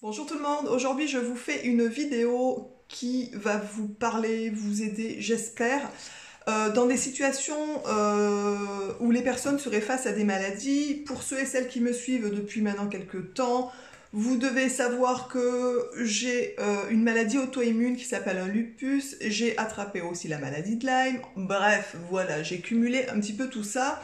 Bonjour tout le monde, aujourd'hui je vous fais une vidéo qui va vous parler, vous aider, j'espère, dans des situations où les personnes seraient face à des maladies. Pour ceux et celles qui me suivent depuis maintenant quelques temps, vous devez savoir que j'ai une maladie auto-immune qui s'appelle un lupus, j'ai attrapé aussi la maladie de Lyme, bref, voilà, j'ai cumulé un petit peu tout ça.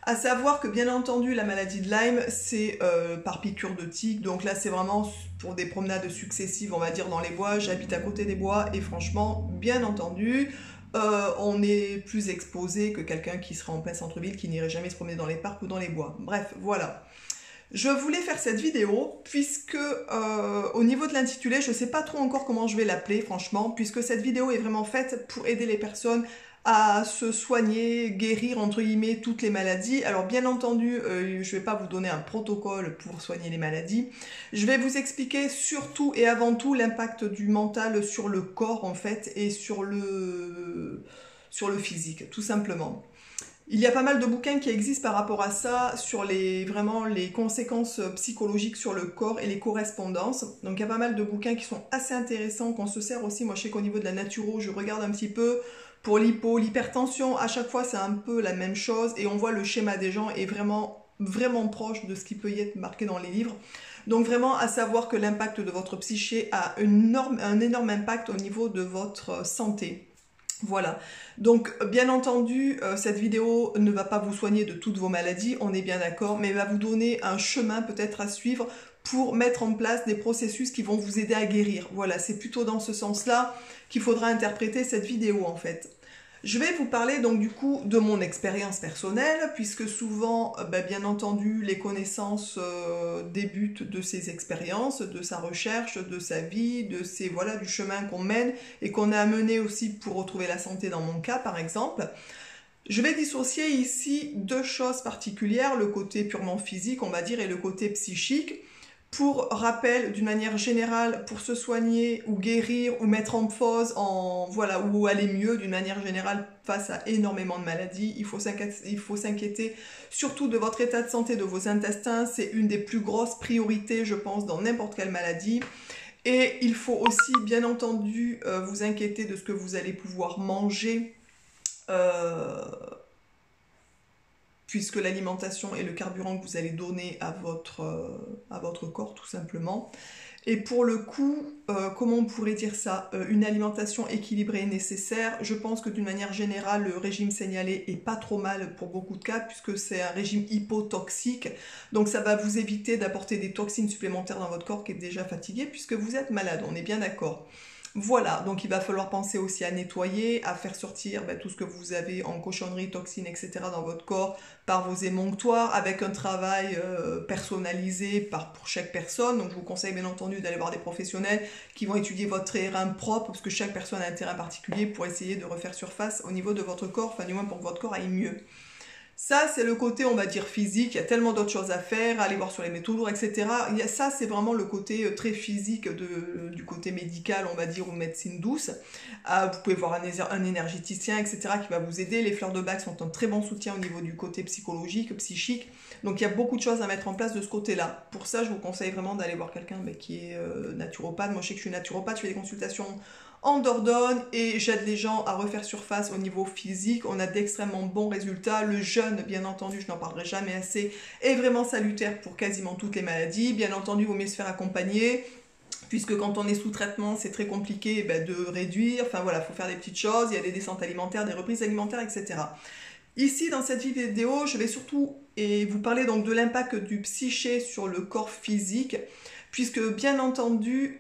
À savoir que bien entendu la maladie de Lyme c'est par piqûre de tique, donc là c'est vraiment pour des promenades successives on va dire dans les bois, j'habite à côté des bois et franchement bien entendu on est plus exposé que quelqu'un qui serait en plein centre-ville qui n'irait jamais se promener dans les parcs ou dans les bois. Bref voilà. Je voulais faire cette vidéo puisque au niveau de l'intitulé, je ne sais pas trop encore comment je vais l'appeler franchement, puisque cette vidéo est vraiment faite pour aider les personnes à se soigner, guérir entre guillemets toutes les maladies. Alors bien entendu, je ne vais pas vous donner un protocole pour soigner les maladies. Je vais vous expliquer surtout et avant tout l'impact du mental sur le corps en fait et sur le physique, tout simplement. Il y a pas mal de bouquins qui existent par rapport à ça, sur vraiment les conséquences psychologiques sur le corps et les correspondances. Donc il y a pas mal de bouquins qui sont assez intéressants, qu'on se sert aussi. Moi je sais qu'au niveau de la naturo, je regarde un petit peu. Pour l'hypo, l'hypertension, à chaque fois c'est un peu la même chose et on voit le schéma des gens est vraiment proche de ce qui peut y être marqué dans les livres. Donc vraiment à savoir que l'impact de votre psyché a un énorme impact au niveau de votre santé. Voilà, donc bien entendu, cette vidéo ne va pas vous soigner de toutes vos maladies, on est bien d'accord, mais va vous donner un chemin peut-être à suivre pour mettre en place des processus qui vont vous aider à guérir. Voilà, c'est plutôt dans ce sens-là qu'il faudra interpréter cette vidéo en fait. Je vais vous parler donc du coup de mon expérience personnelle, puisque souvent, bien entendu, les connaissances débutent de ses expériences, de sa recherche, de sa vie, voilà, du chemin qu'on mène et qu'on a mené aussi pour retrouver la santé dans mon cas par exemple. Je vais dissocier ici deux choses particulières, le côté purement physique on va dire et le côté psychique. Pour rappel, d'une manière générale, pour se soigner ou guérir ou mettre en pause, voilà, ou aller mieux d'une manière générale face à énormément de maladies, il faut s'inquiéter surtout de votre état de santé, de vos intestins. C'est une des plus grosses priorités, je pense, dans n'importe quelle maladie. Et il faut aussi, bien entendu, vous inquiéter de ce que vous allez pouvoir manger. Puisque l'alimentation est le carburant que vous allez donner à votre corps, tout simplement. Et pour le coup, comment on pourrait dire ça, une alimentation équilibrée est nécessaire. Je pense que d'une manière générale, le régime signalé est pas trop mal pour beaucoup de cas, puisque c'est un régime hypotoxique. Donc ça va vous éviter d'apporter des toxines supplémentaires dans votre corps qui est déjà fatigué, puisque vous êtes malade, on est bien d'accord. Voilà, donc il va falloir penser aussi à nettoyer, à faire sortir tout ce que vous avez en cochonnerie, toxines, etc. dans votre corps par vos émonctoires, avec un travail personnalisé pour chaque personne. Donc je vous conseille bien entendu d'aller voir des professionnels qui vont étudier votre terrain propre, parce que chaque personne a un terrain particulier pour essayer de refaire surface au niveau de votre corps, enfin du moins pour que votre corps aille mieux. Ça, c'est le côté, on va dire, physique. Il y a tellement d'autres choses à faire, aller voir sur les métaux lourds, etc. Ça, c'est vraiment le côté très physique du côté médical, on va dire, ou médecine douce. Vous pouvez voir un énergéticien, etc., qui va vous aider. Les fleurs de bac sont un très bon soutien au niveau du côté psychologique, psychique. Donc, il y a beaucoup de choses à mettre en place de ce côté-là. Pour ça, je vous conseille vraiment d'aller voir quelqu'un qui est naturopathe. Moi, je sais que je suis naturopathe, je fais des consultations en Dordogne et j'aide les gens à refaire surface au niveau physique. On a d'extrêmement bons résultats. Le jeûne, bien entendu, je n'en parlerai jamais assez, est vraiment salutaire pour quasiment toutes les maladies. Bien entendu, il vaut mieux se faire accompagner, puisque quand on est sous traitement, c'est très compliqué de réduire. Enfin voilà, il faut faire des petites choses. Il y a des descentes alimentaires, des reprises alimentaires, etc. Ici, dans cette vidéo, je vais surtout vous parler donc de l'impact du psyché sur le corps physique, puisque bien entendu,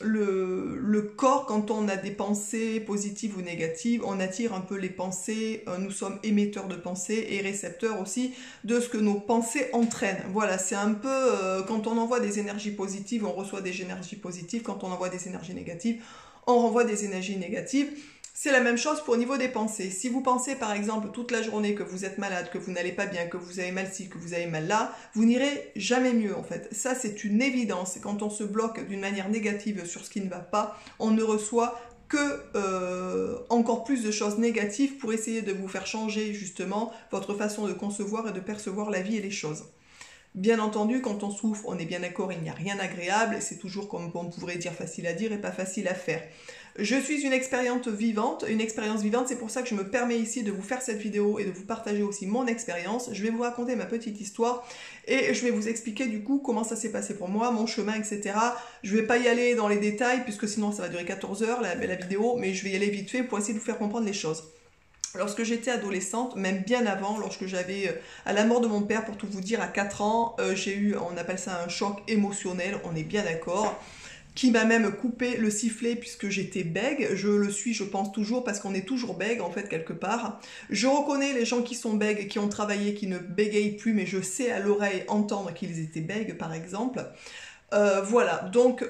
le corps, quand on a des pensées positives ou négatives, on attire un peu les pensées, nous sommes émetteurs de pensées et récepteurs aussi de ce que nos pensées entraînent. Voilà, c'est un peu, quand on envoie des énergies positives, on reçoit des énergies positives, quand on envoie des énergies négatives, on renvoie des énergies négatives. C'est la même chose pour au niveau des pensées. Si vous pensez par exemple toute la journée que vous êtes malade, que vous n'allez pas bien, que vous avez mal ci, que vous avez mal là, vous n'irez jamais mieux en fait. Ça c'est une évidence. Quand on se bloque d'une manière négative sur ce qui ne va pas, on ne reçoit que encore plus de choses négatives pour essayer de vous faire changer justement votre façon de concevoir et de percevoir la vie et les choses. Bien entendu, quand on souffre, on est bien d'accord, il n'y a rien d'agréable, c'est toujours, comme on pourrait dire, facile à dire et pas facile à faire. Je suis une expérience vivante, c'est pour ça que je me permets ici de vous faire cette vidéo et de vous partager aussi mon expérience. Je vais vous raconter ma petite histoire et je vais vous expliquer du coup comment ça s'est passé pour moi, mon chemin, etc. Je vais pas y aller dans les détails puisque sinon ça va durer 14 heures la vidéo, mais je vais y aller vite fait pour essayer de vous faire comprendre les choses. Lorsque j'étais adolescente, même bien avant, lorsque j'avais, à la mort de mon père, pour tout vous dire, à 4 ans, j'ai eu, on appelle ça un choc émotionnel, on est bien d'accord, qui m'a même coupé le sifflet puisque j'étais bègue. Je le suis, je pense toujours, parce qu'on est toujours bègue, en fait, quelque part. Je reconnais les gens qui sont bègues, qui ont travaillé, qui ne bégayent plus, mais je sais à l'oreille entendre qu'ils étaient bègues, par exemple. Voilà, donc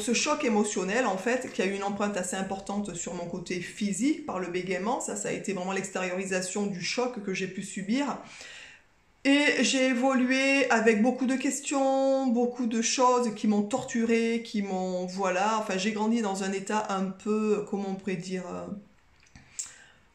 ce choc émotionnel, en fait, qui a eu une empreinte assez importante sur mon côté physique par le bégaiement, ça a été vraiment l'extériorisation du choc que j'ai pu subir. Et j'ai évolué avec beaucoup de questions, beaucoup de choses qui m'ont torturée, qui m'ont... Voilà, enfin j'ai grandi dans un état un peu, comment on pourrait dire...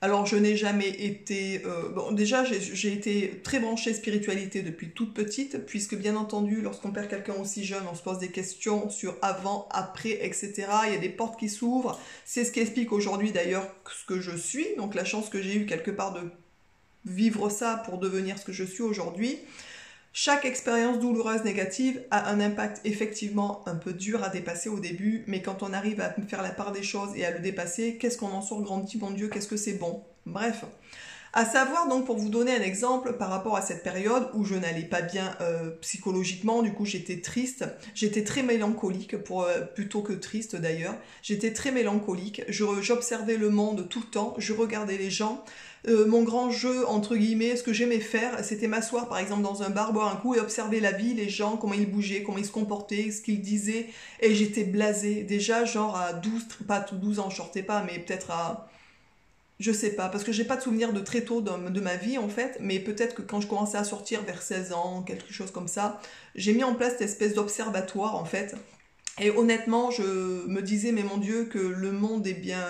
Alors je n'ai jamais été... bon déjà j'ai été très branchée spiritualité depuis toute petite, puisque bien entendu lorsqu'on perd quelqu'un aussi jeune, on se pose des questions sur avant, après, etc. Il y a des portes qui s'ouvrent. C'est ce qui explique aujourd'hui d'ailleurs ce que je suis, donc la chance que j'ai eue quelque part de vivre ça pour devenir ce que je suis aujourd'hui. Chaque expérience douloureuse négative a un impact effectivement un peu dur à dépasser au début, mais quand on arrive à faire la part des choses et à le dépasser, qu'est-ce qu'on en sort grandi, mon Dieu, qu'est-ce que c'est bon. Bref. À savoir donc, pour vous donner un exemple par rapport à cette période où je n'allais pas bien psychologiquement, du coup j'étais triste, j'étais très mélancolique, plutôt que triste d'ailleurs, j'étais très mélancolique, j'observais le monde tout le temps, je regardais les gens. Mon grand jeu, entre guillemets, ce que j'aimais faire, c'était m'asseoir par exemple dans un bar, boire un coup et observer la vie, les gens, comment ils bougeaient, comment ils se comportaient, ce qu'ils disaient, et j'étais blasée. Déjà, genre à 12, pas 12 ans, je sortais pas, mais peut-être à... Je sais pas, parce que j'ai pas de souvenir de très tôt de ma vie en fait, mais peut-être que quand je commençais à sortir vers 16 ans, quelque chose comme ça, j'ai mis en place cette espèce d'observatoire en fait. Et honnêtement, je me disais, mais mon Dieu, que le monde est bien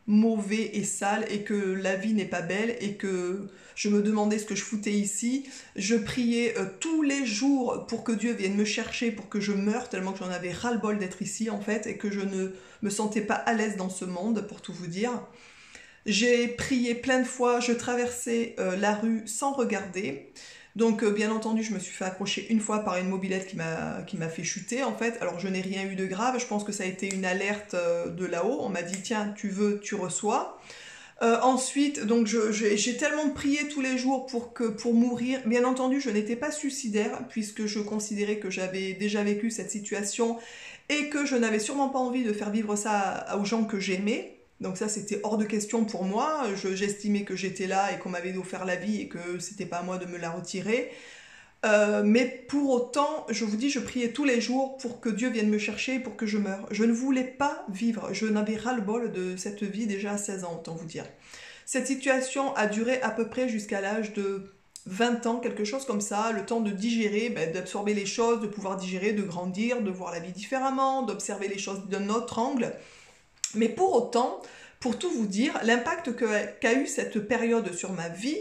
mauvais et sale et que la vie n'est pas belle et que je me demandais ce que je foutais ici. Je priais tous les jours pour que Dieu vienne me chercher, pour que je meure, tellement que j'en avais ras-le-bol d'être ici en fait et que je ne me sentais pas à l'aise dans ce monde, pour tout vous dire. J'ai prié plein de fois, je traversais la rue sans regarder. Donc bien entendu, je me suis fait accrocher une fois par une mobilette qui m'a fait chuter en fait. Alors je n'ai rien eu de grave, je pense que ça a été une alerte de là-haut. On m'a dit tiens, tu veux, tu reçois. Ensuite, donc j'ai tellement prié tous les jours pour mourir. Bien entendu, je n'étais pas suicidaire puisque je considérais que j'avais déjà vécu cette situation et que je n'avais sûrement pas envie de faire vivre ça aux gens que j'aimais. Donc ça, c'était hors de question pour moi. J'estimais que j'étais là et qu'on m'avait offert la vie et que c'était pas à moi de me la retirer. Mais pour autant, je vous dis, je priais tous les jours pour que Dieu vienne me chercher, pour que je meure. Je ne voulais pas vivre. Je n'avais ras-le-bol de cette vie déjà à 16 ans, autant vous dire. Cette situation a duré à peu près jusqu'à l'âge de 20 ans, quelque chose comme ça, le temps de digérer, d'absorber les choses, de pouvoir digérer, de grandir, de voir la vie différemment, d'observer les choses d'un autre angle. Mais pour autant, pour tout vous dire, l'impact qu'a eu cette période sur ma vie,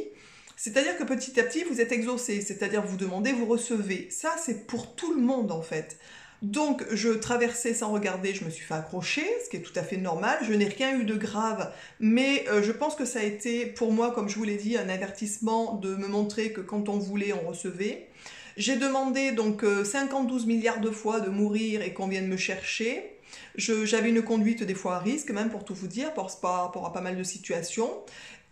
c'est-à-dire que petit à petit, vous êtes exaucé, c'est-à-dire vous demandez, vous recevez. Ça, c'est pour tout le monde en fait. Donc, je traversais sans regarder, je me suis fait accrocher, ce qui est tout à fait normal. Je n'ai rien eu de grave, mais je pense que ça a été, pour moi, comme je vous l'ai dit, un avertissement de me montrer que quand on voulait, on recevait. J'ai demandé donc 52 milliards de fois de mourir et qu'on vienne me chercher. J'avais une conduite des fois à risque, même pour tout vous dire, par rapport à pas mal de situations.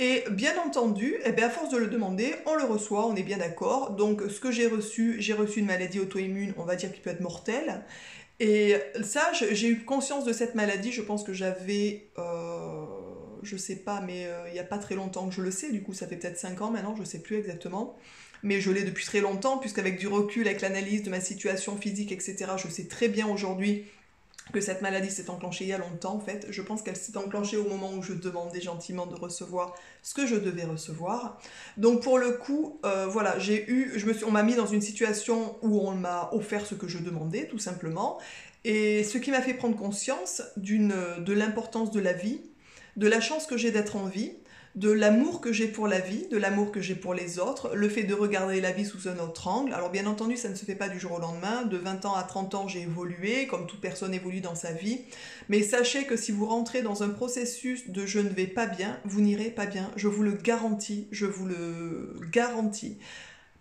Et bien entendu, à force de le demander, on le reçoit, on est bien d'accord. Donc ce que j'ai reçu une maladie auto-immune, on va dire qui peut être mortelle. Et ça, j'ai eu conscience de cette maladie, je pense que j'avais, je sais pas, mais il n'y a pas très longtemps que je le sais, du coup ça fait peut-être 5 ans maintenant, je sais plus exactement. Mais je l'ai depuis très longtemps, puisqu'avec du recul, avec l'analyse de ma situation physique, etc., je sais très bien aujourd'hui que cette maladie s'est enclenchée il y a longtemps en fait. Je pense qu'elle s'est enclenchée au moment où je demandais gentiment de recevoir ce que je devais recevoir. Donc pour le coup, voilà, on m'a mis dans une situation où on m'a offert ce que je demandais tout simplement. Et ce qui m'a fait prendre conscience de l'importance de la vie, de la chance que j'ai d'être en vie, de l'amour que j'ai pour la vie, de l'amour que j'ai pour les autres, le fait de regarder la vie sous un autre angle. Alors bien entendu, ça ne se fait pas du jour au lendemain. De 20 ans à 30 ans, j'ai évolué, comme toute personne évolue dans sa vie. Mais sachez que si vous rentrez dans un processus de je ne vais pas bien, vous n'irez pas bien. Je vous le garantis, je vous le garantis.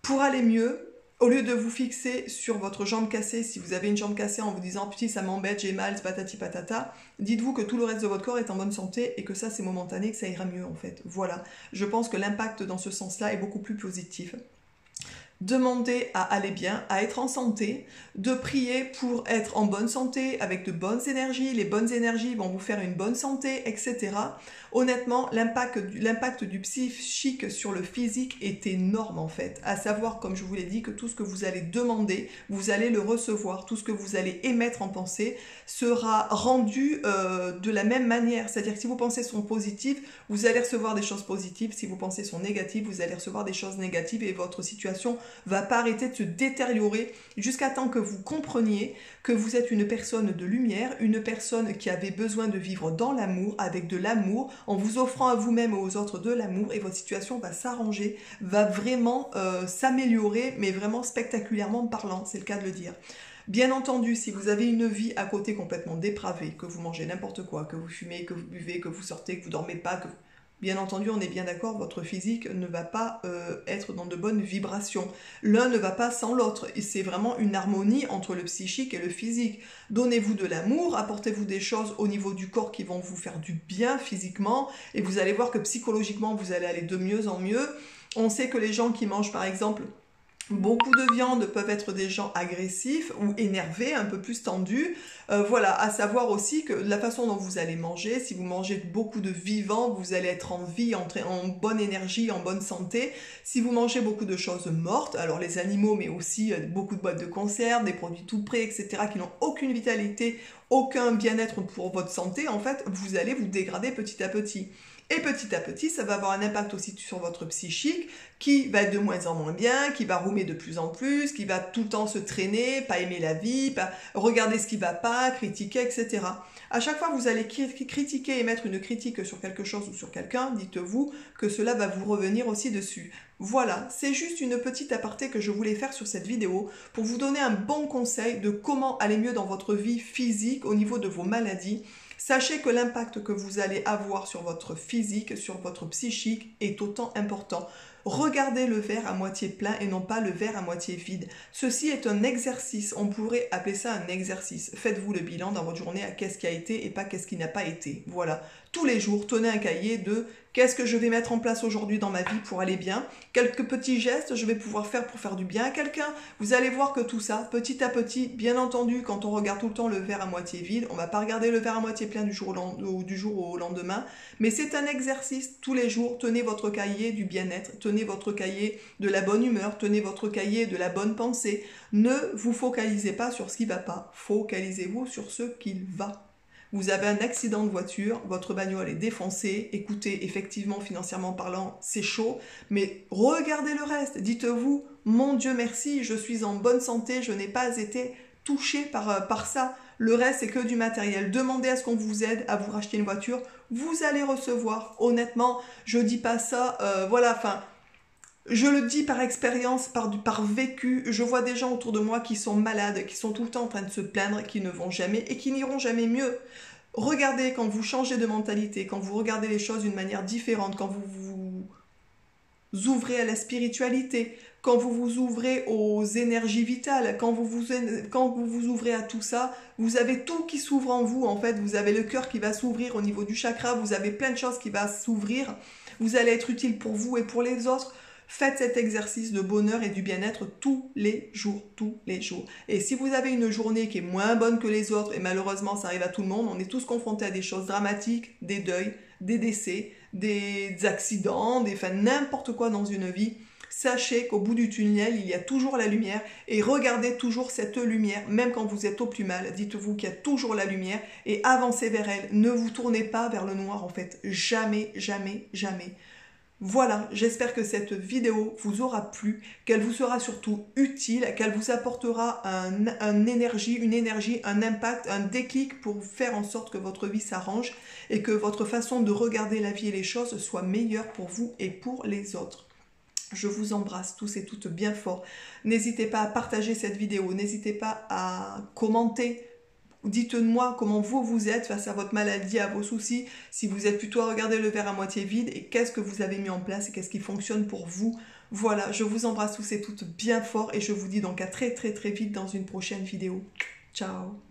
Pour aller mieux, au lieu de vous fixer sur votre jambe cassée, si vous avez une jambe cassée en vous disant « Petit, ça m'embête, j'ai mal, c'est patati patata », dites-vous que tout le reste de votre corps est en bonne santé et que ça, c'est momentané, que ça ira mieux en fait. Voilà, je pense que l'impact dans ce sens-là est beaucoup plus positif. Demandez à aller bien, à être en santé, de prier pour être en bonne santé, avec de bonnes énergies. Les bonnes énergies vont vous faire une bonne santé, etc. Honnêtement, l'impact du psychique sur le physique est énorme en fait. À savoir, comme je vous l'ai dit, que tout ce que vous allez demander, vous allez le recevoir. Tout ce que vous allez émettre en pensée sera rendu de la même manière. C'est-à-dire que si vos pensées sont positives, vous allez recevoir des choses positives. Si vos pensées sont négatives, vous allez recevoir des choses négatives et votre situation va pas arrêter de se détériorer jusqu'à temps que vous compreniez que vous êtes une personne de lumière, une personne qui avait besoin de vivre dans l'amour, avec de l'amour, en vous offrant à vous-même et aux autres de l'amour, et votre situation va s'arranger, va vraiment s'améliorer, mais vraiment spectaculairement parlant, c'est le cas de le dire. Bien entendu, si vous avez une vie à côté complètement dépravée, que vous mangez n'importe quoi, que vous fumez, que vous buvez, que vous sortez, que vous dormez pas, que vous... Bien entendu, on est bien d'accord, votre physique ne va pas être dans de bonnes vibrations. L'un ne va pas sans l'autre. Et c'est vraiment une harmonie entre le psychique et le physique. Donnez-vous de l'amour, apportez-vous des choses au niveau du corps qui vont vous faire du bien physiquement. Et vous allez voir que psychologiquement, vous allez aller de mieux en mieux. On sait que les gens qui mangent, par exemple, beaucoup de viande peuvent être des gens agressifs ou énervés, un peu plus tendus. Voilà, à savoir aussi que la façon dont vous allez manger, si vous mangez beaucoup de vivants, vous allez être en vie, en bonne énergie, en bonne santé. Si vous mangez beaucoup de choses mortes, alors les animaux, mais aussi beaucoup de boîtes de conserve, des produits tout prêts, etc., qui n'ont aucune vitalité, aucun bien-être pour votre santé, en fait, vous allez vous dégrader petit à petit. Et petit à petit, ça va avoir un impact aussi sur votre psychique, qui va être de moins en moins bien, qui va roumer de plus en plus, qui va tout le temps se traîner, pas aimer la vie, pas regarder ce qui va pas, critiquer, etc. À chaque fois que vous allez critiquer et mettre une critique sur quelque chose ou sur quelqu'un, dites-vous que cela va vous revenir aussi dessus. Voilà, c'est juste une petite aparté que je voulais faire sur cette vidéo pour vous donner un bon conseil de comment aller mieux dans votre vie physique au niveau de vos maladies. Sachez que l'impact que vous allez avoir sur votre physique, sur votre psychique est autant important. Regardez le verre à moitié plein et non pas le verre à moitié vide. Ceci est un exercice, on pourrait appeler ça un exercice. Faites-vous le bilan dans votre journée à qu'est-ce qui a été et pas qu'est-ce qui n'a pas été. Voilà, tous les jours, tenez un cahier de qu'est-ce que je vais mettre en place aujourd'hui dans ma vie pour aller bien, quelques petits gestes je vais pouvoir faire pour faire du bien à quelqu'un. Vous allez voir que tout ça, petit à petit, bien entendu, quand on regarde tout le temps le verre à moitié vide, on ne va pas regarder le verre à moitié plein du jour au lendemain, mais c'est un exercice tous les jours. Tenez votre cahier du bien-être, tenez votre cahier de la bonne humeur, tenez votre cahier de la bonne pensée. Ne vous focalisez pas sur ce qui ne va pas, focalisez-vous sur ce qui va. Vous avez un accident de voiture, votre bagnole est défoncée, écoutez, effectivement, financièrement parlant, c'est chaud, mais regardez le reste, dites-vous, mon Dieu merci, je suis en bonne santé, je n'ai pas été touché par ça. Le reste, c'est que du matériel. Demandez à ce qu'on vous aide à vous racheter une voiture, vous allez recevoir. Honnêtement, je dis pas ça, voilà, enfin... Je le dis par expérience, par vécu, je vois des gens autour de moi qui sont malades, qui sont tout le temps en train de se plaindre, qui ne vont jamais et qui n'iront jamais mieux. Regardez, quand vous changez de mentalité, quand vous regardez les choses d'une manière différente, quand vous vous ouvrez à la spiritualité, quand vous vous ouvrez aux énergies vitales, quand vous vous ouvrez à tout ça, vous avez tout qui s'ouvre en vous en fait. Vous avez le cœur qui va s'ouvrir au niveau du chakra, vous avez plein de choses qui vont s'ouvrir, vous allez être utile pour vous et pour les autres. Faites cet exercice de bonheur et du bien-être tous les jours, tous les jours. Et si vous avez une journée qui est moins bonne que les autres, et malheureusement ça arrive à tout le monde, on est tous confrontés à des choses dramatiques, des deuils, des décès, des accidents, n'importe quoi dans une vie, sachez qu'au bout du tunnel, il y a toujours la lumière et regardez toujours cette lumière, même quand vous êtes au plus mal, dites-vous qu'il y a toujours la lumière et avancez vers elle. Ne vous tournez pas vers le noir en fait, jamais, jamais, jamais. Voilà, j'espère que cette vidéo vous aura plu, qu'elle vous sera surtout utile, qu'elle vous apportera une énergie, un impact, un déclic pour faire en sorte que votre vie s'arrange et que votre façon de regarder la vie et les choses soit meilleure pour vous et pour les autres. Je vous embrasse tous et toutes bien fort. N'hésitez pas à partager cette vidéo, n'hésitez pas à commenter. Dites-moi comment vous êtes face à votre maladie, à vos soucis, si vous êtes plutôt à regarder le verre à moitié vide et qu'est-ce que vous avez mis en place et qu'est-ce qui fonctionne pour vous. Voilà, je vous embrasse tous et toutes bien fort et je vous dis donc à très vite dans une prochaine vidéo. Ciao!